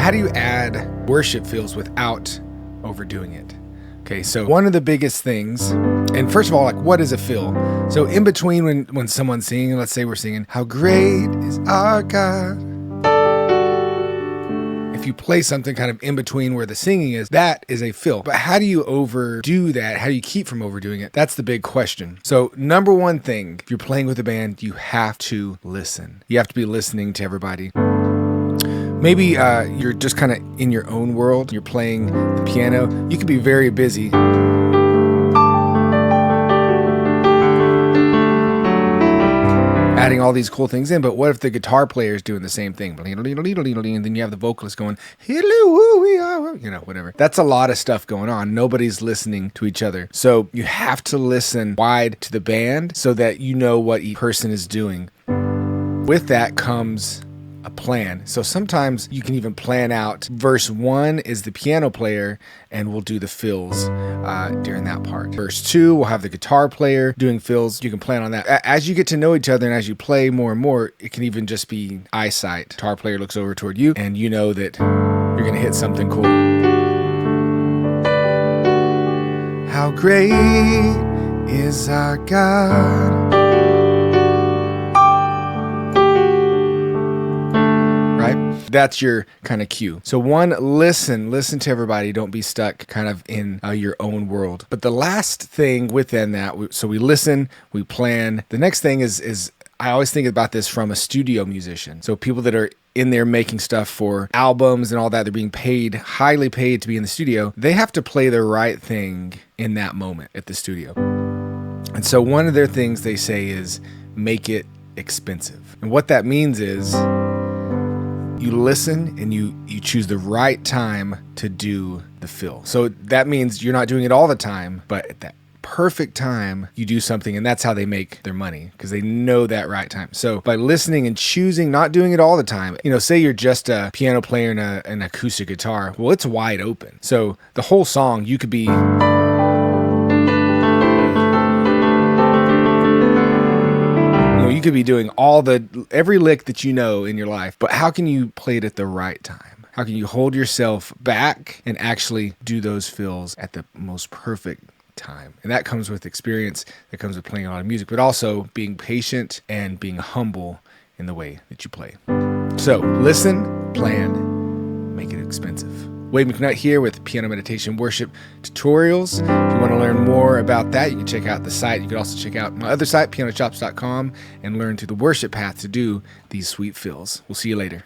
how do you add worship feels without overdoing it? Okay, so one of the biggest things, and first of all, like, what is a fill? So in between when someone's singing, let's say we're singing, "How great is our God." If you play something kind of in between where the singing is, that is a fill. But how do you overdo that? How do you keep from overdoing it? That's the big question. So number one thing, if you're playing with a band, you have to listen. You have to be listening to everybody. Maybe you're just kind of in your own world. You're playing the piano. You could be very busy. Adding all these cool things in, but what if the guitar player is doing the same thing? And then you have the vocalist going, "Hello, whatever." That's a lot of stuff going on. Nobody's listening to each other. So you have to listen wide to the band so that you know what each person is doing. With that comes a plan. So sometimes you can even plan out verse 1 is the piano player and we'll do the fills during that part. Verse 2, we'll have the guitar player doing fills. You can plan on that. As you get to know each other and as you play more and more, it can even just be eyesight. Guitar player looks over toward you and you know that you're going to hit something cool. How great is our God. That's your kind of cue. So one, listen to everybody. Don't be stuck kind of in your own world. But the last thing within that, so we listen, we plan. The next thing is I always think about this from a studio musician. So people that are in there making stuff for albums and all that, they're being paid, highly paid to be in the studio. They have to play the right thing in that moment at the studio. And so one of their things they say is make it expensive. And what that means is you listen and you choose the right time to do the fill. So that means you're not doing it all the time, but at that perfect time, you do something, and that's how they make their money, because they know that right time. So by listening and choosing, not doing it all the time, say you're just a piano player and an acoustic guitar, well, it's wide open. So the whole song, you could be you could be doing every lick that you know in your life, but how can you play it at the right time? How can you hold yourself back and actually do those fills at the most perfect time? And that comes with experience, that comes with playing a lot of music, but also being patient and being humble in the way that you play. So listen, plan, make it expensive. Wade McNutt here with Piano Meditation Worship Tutorials. If you want to learn more about that, you can check out the site. You can also check out my other site, pianochops.com, and learn through the worship path to do these sweet fills. We'll see you later.